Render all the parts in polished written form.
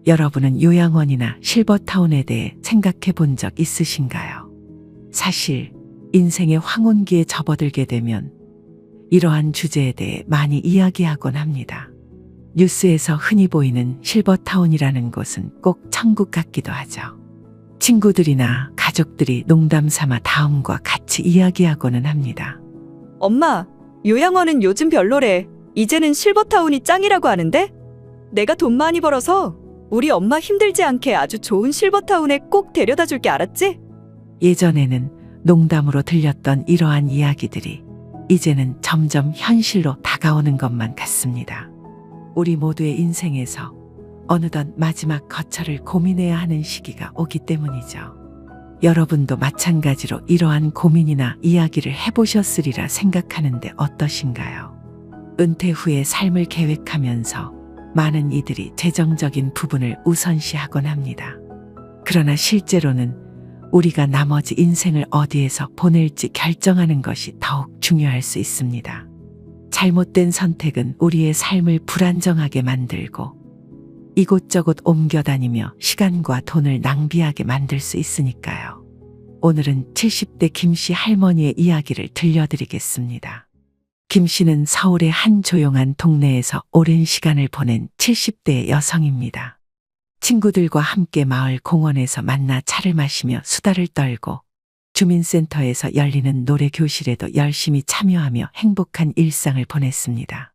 여러분은 요양원이나 실버타운에 대해 생각해 본 적 있으신가요? 사실 인생의 황혼기에 접어들게 되면 이러한 주제에 대해 많이 이야기하곤 합니다. 뉴스에서 흔히 보이는 실버타운이라는 곳은 꼭 천국 같기도 하죠. 친구들이나 가족들이 농담 삼아 다음과 같이 이야기하고는 합니다. 엄마, 요양원은 요즘 별로래. 이제는 실버타운이 짱이라고 하는데? 내가 돈 많이 벌어서 우리 엄마 힘들지 않게 아주 좋은 실버타운에 꼭 데려다 줄게, 알았지? 예전에는 농담으로 들렸던 이러한 이야기들이 이제는 점점 현실로 다가오는 것만 같습니다. 우리 모두의 인생에서 어느덧 마지막 거처를 고민해야 하는 시기가 오기 때문이죠. 여러분도 마찬가지로 이러한 고민이나 이야기를 해보셨으리라 생각하는데 어떠신가요? 은퇴 후의 삶을 계획하면서 많은 이들이 재정적인 부분을 우선시하곤 합니다. 그러나 실제로는 우리가 나머지 인생을 어디에서 보낼지 결정하는 것이 더욱 중요할 수 있습니다. 잘못된 선택은 우리의 삶을 불안정하게 만들고 이곳저곳 옮겨다니며 시간과 돈을 낭비하게 만들 수 있으니까요. 오늘은 70대 김씨 할머니의 이야기를 들려드리겠습니다. 김씨는 서울의 한 조용한 동네에서 오랜 시간을 보낸 70대의 여성입니다. 친구들과 함께 마을 공원에서 만나 차를 마시며 수다를 떨고 주민센터에서 열리는 노래 교실에도 열심히 참여하며 행복한 일상을 보냈습니다.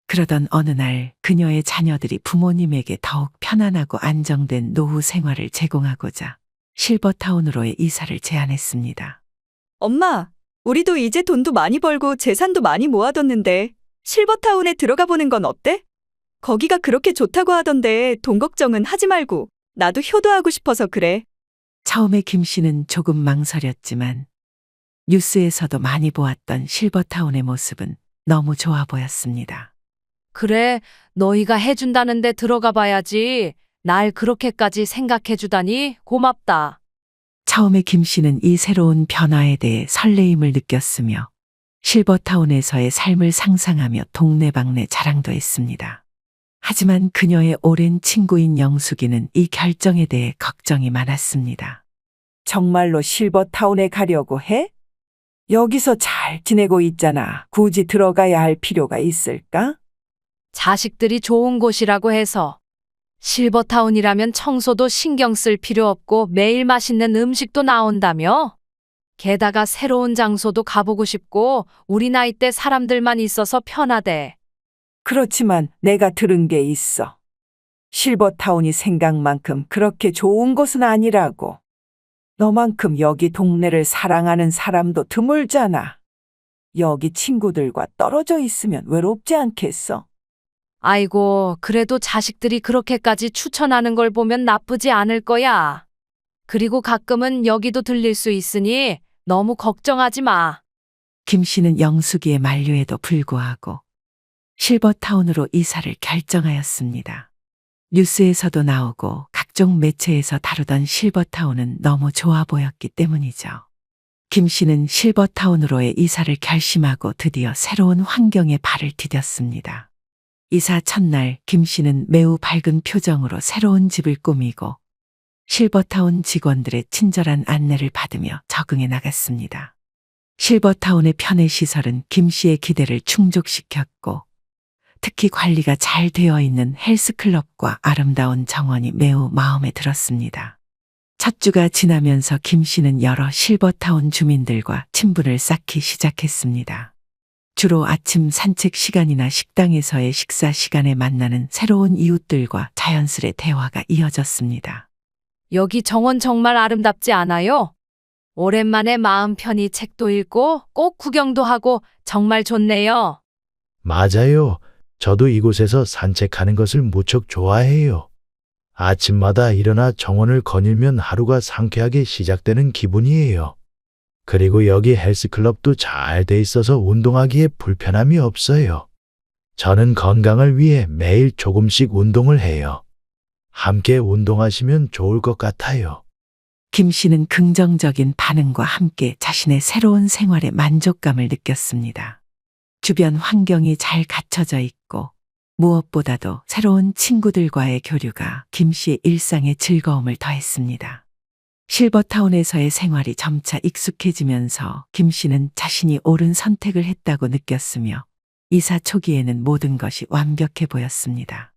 그러던 어느 날 그녀의 자녀들이 부모님에게 더욱 편안하고 안정된 노후 생활을 제공하고자 실버타운으로의 이사를 제안했습니다. 엄마, 우리도 이제 돈도 많이 벌고 재산도 많이 모아뒀는데 실버타운에 들어가 보는 건 어때? 거기가 그렇게 좋다고 하던데 돈 걱정은 하지 말고 나도 효도하고 싶어서 그래. 처음에 김 씨는 조금 망설였지만 뉴스에서도 많이 보았던 실버타운의 모습은 너무 좋아 보였습니다. 그래, 너희가 해준다는데 들어가 봐야지. 날 그렇게까지 생각해주다니 고맙다. 처음에 김 씨는 이 새로운 변화에 대해 설레임을 느꼈으며 실버타운에서의 삶을 상상하며 동네방네 자랑도 했습니다. 하지만 그녀의 오랜 친구인 영숙이는 이 결정에 대해 걱정이 많았습니다. 정말로 실버타운에 가려고 해? 여기서 잘 지내고 있잖아. 굳이 들어가야 할 필요가 있을까? 자식들이 좋은 곳이라고 해서. 실버타운이라면 청소도 신경 쓸 필요 없고 매일 맛있는 음식도 나온다며? 게다가 새로운 장소도 가보고 싶고 우리 나이대 사람들만 있어서 편하대. 그렇지만 내가 들은 게 있어. 실버타운이 생각만큼 그렇게 좋은 곳은 아니라고. 너만큼 여기 동네를 사랑하는 사람도 드물잖아. 여기 친구들과 떨어져 있으면 외롭지 않겠어? 아이고, 그래도 자식들이 그렇게까지 추천하는 걸 보면 나쁘지 않을 거야. 그리고 가끔은 여기도 들릴 수 있으니 너무 걱정하지 마. 김 씨는 영숙이의 만류에도 불구하고 실버타운으로 이사를 결정하였습니다. 뉴스에서도 나오고 각종 매체에서 다루던 실버타운은 너무 좋아 보였기 때문이죠. 김 씨는 실버타운으로의 이사를 결심하고 드디어 새로운 환경에 발을 디뎠습니다. 이사 첫날 김 씨는 매우 밝은 표정으로 새로운 집을 꾸미고 실버타운 직원들의 친절한 안내를 받으며 적응해 나갔습니다. 실버타운의 편의시설은 김 씨의 기대를 충족시켰고 특히 관리가 잘 되어 있는 헬스클럽과 아름다운 정원이 매우 마음에 들었습니다. 첫 주가 지나면서 김 씨는 여러 실버타운 주민들과 친분을 쌓기 시작했습니다. 주로 아침 산책 시간이나 식당에서의 식사 시간에 만나는 새로운 이웃들과 자연스레 대화가 이어졌습니다. 여기 정원 정말 아름답지 않아요? 오랜만에 마음 편히 책도 읽고 꼭 구경도 하고 정말 좋네요. 맞아요. 저도 이곳에서 산책하는 것을 무척 좋아해요. 아침마다 일어나 정원을 거닐면 하루가 상쾌하게 시작되는 기분이에요. 그리고 여기 헬스클럽도 잘 돼 있어서 운동하기에 불편함이 없어요. 저는 건강을 위해 매일 조금씩 운동을 해요. 함께 운동하시면 좋을 것 같아요. 김 씨는 긍정적인 반응과 함께 자신의 새로운 생활에 만족감을 느꼈습니다. 주변 환경이 잘 갖춰져 있고 무엇보다도 새로운 친구들과의 교류가 김 씨의 일상에 즐거움을 더했습니다. 실버타운에서의 생활이 점차 익숙해지면서 김 씨는 자신이 옳은 선택을 했다고 느꼈으며 이사 초기에는 모든 것이 완벽해 보였습니다.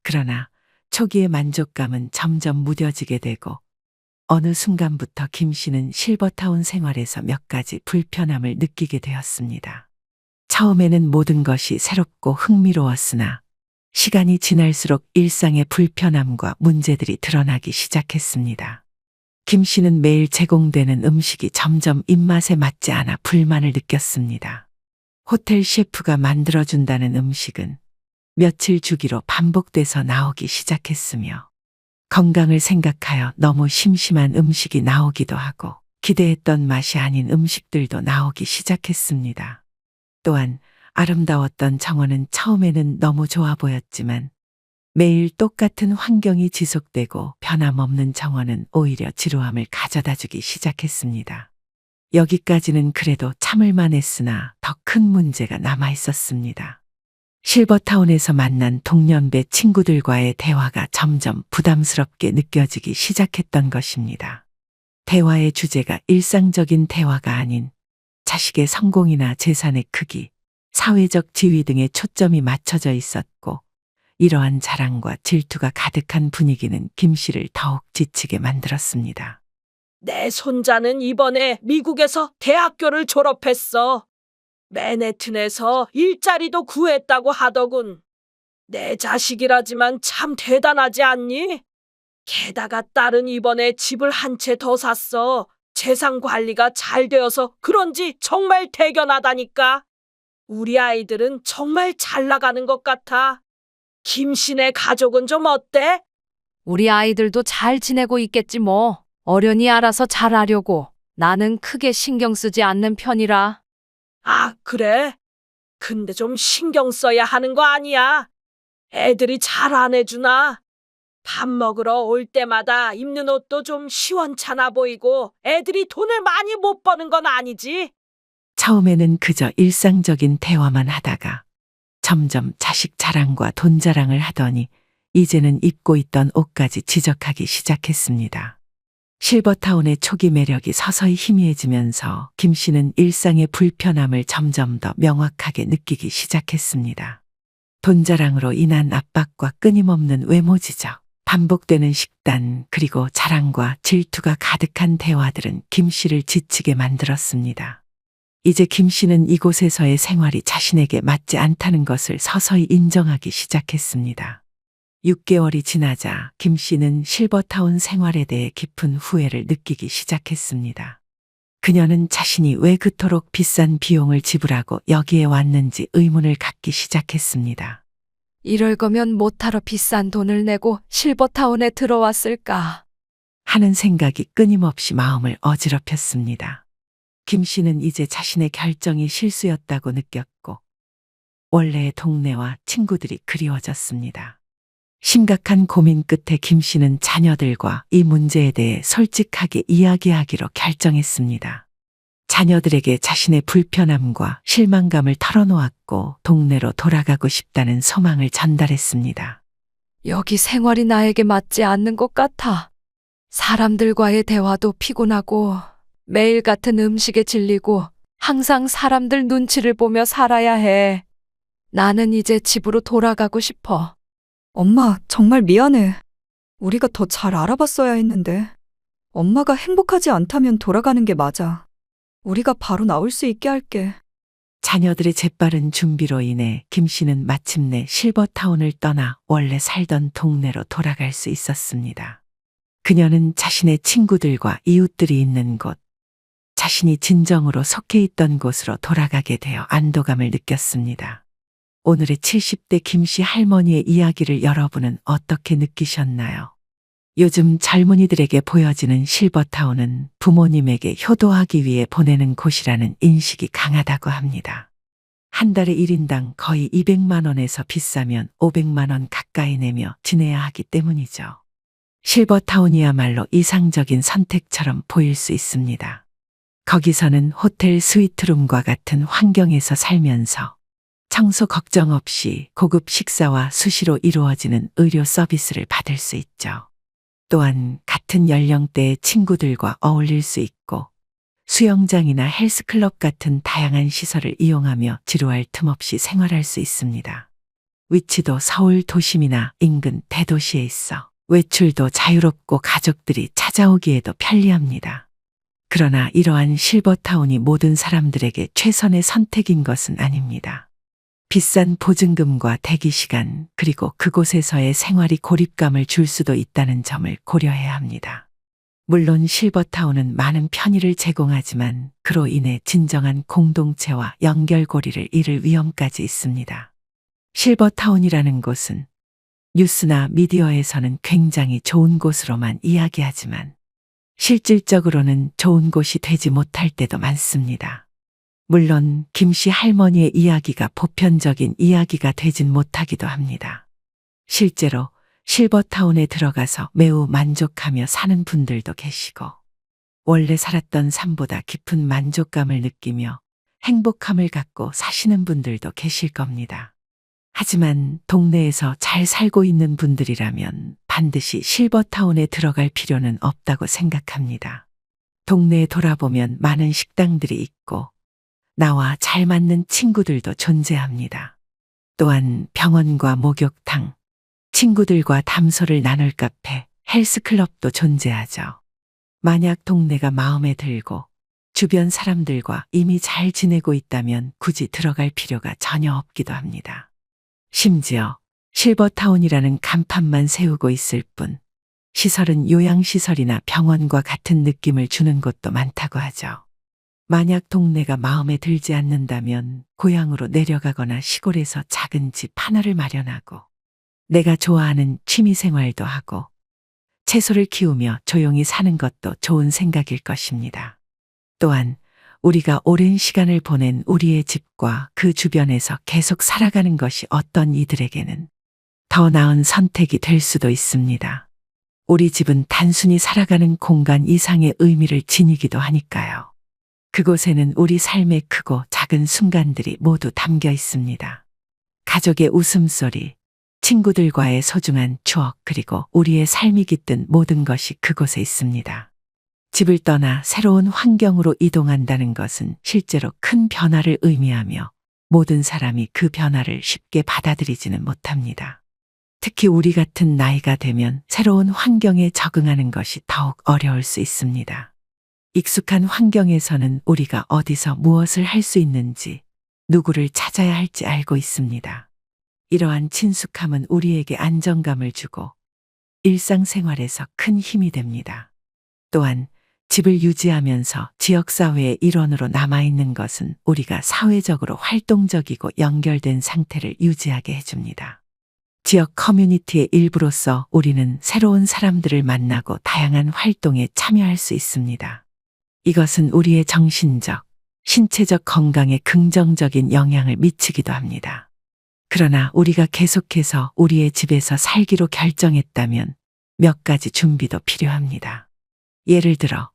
그러나 초기의 만족감은 점점 무뎌지게 되고 어느 순간부터 김 씨는 실버타운 생활에서 몇 가지 불편함을 느끼게 되었습니다. 처음에는 모든 것이 새롭고 흥미로웠으나 시간이 지날수록 일상의 불편함과 문제들이 드러나기 시작했습니다. 김 씨는 매일 제공되는 음식이 점점 입맛에 맞지 않아 불만을 느꼈습니다. 호텔 셰프가 만들어준다는 음식은 며칠 주기로 반복돼서 나오기 시작했으며 건강을 생각하여 너무 심심한 음식이 나오기도 하고 기대했던 맛이 아닌 음식들도 나오기 시작했습니다. 또한 아름다웠던 정원은 처음에는 너무 좋아 보였지만 매일 똑같은 환경이 지속되고 변함없는 정원은 오히려 지루함을 가져다 주기 시작했습니다. 여기까지는 그래도 참을만 했으나 더 큰 문제가 남아 있었습니다. 실버타운에서 만난 동년배 친구들과의 대화가 점점 부담스럽게 느껴지기 시작했던 것입니다. 대화의 주제가 일상적인 대화가 아닌 자식의 성공이나 재산의 크기, 사회적 지위 등에 초점이 맞춰져 있었고 이러한 자랑과 질투가 가득한 분위기는 김 씨를 더욱 지치게 만들었습니다. 내 손자는 이번에 미국에서 대학교를 졸업했어. 맨해튼에서 일자리도 구했다고 하더군. 내 자식이라지만 참 대단하지 않니? 게다가 딸은 이번에 집을 한 채 더 샀어. 재산 관리가 잘 되어서 그런지 정말 대견하다니까. 우리 아이들은 정말 잘 나가는 것 같아. 김씨네 가족은 좀 어때? 우리 아이들도 잘 지내고 있겠지 뭐. 어련히 알아서 잘하려고. 나는 크게 신경 쓰지 않는 편이라. 아, 그래? 근데 좀 신경 써야 하는 거 아니야? 애들이 잘 안 해주나? 밥 먹으러 올 때마다 입는 옷도 좀 시원찮아 보이고 애들이 돈을 많이 못 버는 건 아니지? 처음에는 그저 일상적인 대화만 하다가 점점 자식 자랑과 돈 자랑을 하더니 이제는 입고 있던 옷까지 지적하기 시작했습니다. 실버타운의 초기 매력이 서서히 희미해지면서 김 씨는 일상의 불편함을 점점 더 명확하게 느끼기 시작했습니다. 돈 자랑으로 인한 압박과 끊임없는 외모 지적, 반복되는 식단, 그리고 자랑과 질투가 가득한 대화들은 김 씨를 지치게 만들었습니다. 이제 김 씨는 이곳에서의 생활이 자신에게 맞지 않다는 것을 서서히 인정하기 시작했습니다. 6개월이 지나자 김 씨는 실버타운 생활에 대해 깊은 후회를 느끼기 시작했습니다. 그녀는 자신이 왜 그토록 비싼 비용을 지불하고 여기에 왔는지 의문을 갖기 시작했습니다. 이럴 거면 못하러 비싼 돈을 내고 실버타운에 들어왔을까. 하는 생각이 끊임없이 마음을 어지럽혔습니다. 김 씨는 이제 자신의 결정이 실수였다고 느꼈고 원래의 동네와 친구들이 그리워졌습니다. 심각한 고민 끝에 김 씨는 자녀들과 이 문제에 대해 솔직하게 이야기하기로 결정했습니다. 자녀들에게 자신의 불편함과 실망감을 털어놓았고 동네로 돌아가고 싶다는 소망을 전달했습니다. 여기 생활이 나에게 맞지 않는 것 같아. 사람들과의 대화도 피곤하고 매일 같은 음식에 질리고 항상 사람들 눈치를 보며 살아야 해. 나는 이제 집으로 돌아가고 싶어. 엄마, 정말 미안해. 우리가 더 잘 알아봤어야 했는데. 엄마가 행복하지 않다면 돌아가는 게 맞아. 우리가 바로 나올 수 있게 할게. 자녀들의 재빠른 준비로 인해 김 씨는 마침내 실버타운을 떠나 원래 살던 동네로 돌아갈 수 있었습니다. 그녀는 자신의 친구들과 이웃들이 있는 곳, 자신이 진정으로 속해 있던 곳으로 돌아가게 되어 안도감을 느꼈습니다. 오늘의 70대 김 씨 할머니의 이야기를 여러분은 어떻게 느끼셨나요? 요즘 젊은이들에게 보여지는 실버타운은 부모님에게 효도하기 위해 보내는 곳이라는 인식이 강하다고 합니다. 한 달에 1인당 거의 200만 원에서 비싸면 500만 원 가까이 내며 지내야 하기 때문이죠. 실버타운이야말로 이상적인 선택처럼 보일 수 있습니다. 거기서는 호텔 스위트룸과 같은 환경에서 살면서 청소 걱정 없이 고급 식사와 수시로 이루어지는 의료 서비스를 받을 수 있죠. 또한 같은 연령대의 친구들과 어울릴 수 있고 수영장이나 헬스클럽 같은 다양한 시설을 이용하며 지루할 틈 없이 생활할 수 있습니다. 위치도 서울 도심이나 인근 대도시에 있어 외출도 자유롭고 가족들이 찾아오기에도 편리합니다. 그러나 이러한 실버타운이 모든 사람들에게 최선의 선택인 것은 아닙니다. 비싼 보증금과 대기시간, 그리고 그곳에서의 생활이 고립감을 줄 수도 있다는 점을 고려해야 합니다. 물론 실버타운은 많은 편의를 제공하지만 그로 인해 진정한 공동체와 연결고리를 잃을 위험까지 있습니다. 실버타운이라는 곳은 뉴스나 미디어에서는 굉장히 좋은 곳으로만 이야기하지만 실질적으로는 좋은 곳이 되지 못할 때도 많습니다. 물론 김씨 할머니의 이야기가 보편적인 이야기가 되진 못하기도 합니다. 실제로 실버타운에 들어가서 매우 만족하며 사는 분들도 계시고 원래 살았던 삶보다 깊은 만족감을 느끼며 행복함을 갖고 사시는 분들도 계실 겁니다. 하지만 동네에서 잘 살고 있는 분들이라면 반드시 실버타운에 들어갈 필요는 없다고 생각합니다. 동네에 돌아보면 많은 식당들이 있고 나와 잘 맞는 친구들도 존재합니다. 또한 병원과 목욕탕, 친구들과 담소를 나눌 카페, 헬스클럽도 존재하죠. 만약 동네가 마음에 들고 주변 사람들과 이미 잘 지내고 있다면 굳이 들어갈 필요가 전혀 없기도 합니다. 심지어 실버타운이라는 간판만 세우고 있을 뿐 시설은 요양시설이나 병원과 같은 느낌을 주는 곳도 많다고 하죠. 만약 동네가 마음에 들지 않는다면 고향으로 내려가거나 시골에서 작은 집 하나를 마련하고 내가 좋아하는 취미생활도 하고 채소를 키우며 조용히 사는 것도 좋은 생각일 것입니다. 또한 우리가 오랜 시간을 보낸 우리의 집과 그 주변에서 계속 살아가는 것이 어떤 이들에게는 더 나은 선택이 될 수도 있습니다. 우리 집은 단순히 살아가는 공간 이상의 의미를 지니기도 하니까요. 그곳에는 우리 삶의 크고 작은 순간들이 모두 담겨 있습니다. 가족의 웃음소리, 친구들과의 소중한 추억, 그리고 우리의 삶이 깃든 모든 것이 그곳에 있습니다. 집을 떠나 새로운 환경으로 이동한다는 것은 실제로 큰 변화를 의미하며 모든 사람이 그 변화를 쉽게 받아들이지는 못합니다. 특히 우리 같은 나이가 되면 새로운 환경에 적응하는 것이 더욱 어려울 수 있습니다. 익숙한 환경에서는 우리가 어디서 무엇을 할 수 있는지, 누구를 찾아야 할지 알고 있습니다. 이러한 친숙함은 우리에게 안정감을 주고 일상생활에서 큰 힘이 됩니다. 또한 집을 유지하면서 지역사회의 일원으로 남아있는 것은 우리가 사회적으로 활동적이고 연결된 상태를 유지하게 해줍니다. 지역 커뮤니티의 일부로서 우리는 새로운 사람들을 만나고 다양한 활동에 참여할 수 있습니다. 이것은 우리의 정신적, 신체적 건강에 긍정적인 영향을 미치기도 합니다. 그러나 우리가 계속해서 우리의 집에서 살기로 결정했다면 몇 가지 준비도 필요합니다. 예를 들어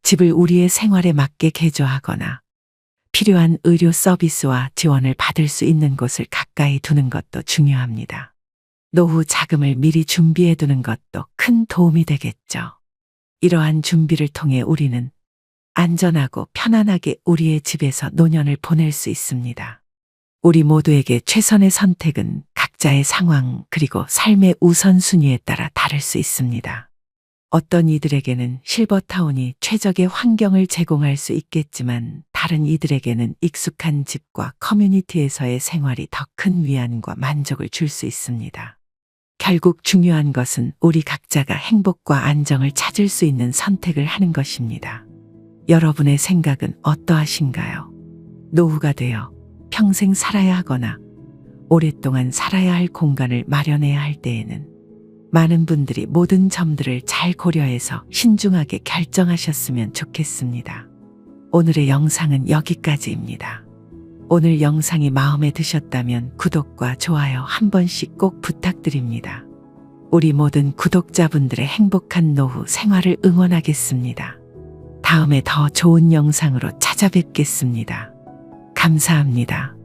집을 우리의 생활에 맞게 개조하거나 필요한 의료 서비스와 지원을 받을 수 있는 곳을 가까이 두는 것도 중요합니다. 노후 자금을 미리 준비해 두는 것도 큰 도움이 되겠죠. 이러한 준비를 통해 우리는 안전하고 편안하게 우리의 집에서 노년을 보낼 수 있습니다. 우리 모두에게 최선의 선택은 각자의 상황 그리고 삶의 우선순위에 따라 다를 수 있습니다. 어떤 이들에게는 실버타운이 최적의 환경을 제공할 수 있겠지만 다른 이들에게는 익숙한 집과 커뮤니티에서의 생활이 더 큰 위안과 만족을 줄 수 있습니다. 결국 중요한 것은 우리 각자가 행복과 안정을 찾을 수 있는 선택을 하는 것입니다. 여러분의 생각은 어떠하신가요? 노후가 되어 평생 살아야 하거나 오랫동안 살아야 할 공간을 마련해야 할 때에는 많은 분들이 모든 점들을 잘 고려해서 신중하게 결정하셨으면 좋겠습니다. 오늘의 영상은 여기까지입니다. 오늘 영상이 마음에 드셨다면 구독과 좋아요 한 번씩 꼭 부탁드립니다. 우리 모든 구독자분들의 행복한 노후 생활을 응원하겠습니다. 다음에 더 좋은 영상으로 찾아뵙겠습니다. 감사합니다.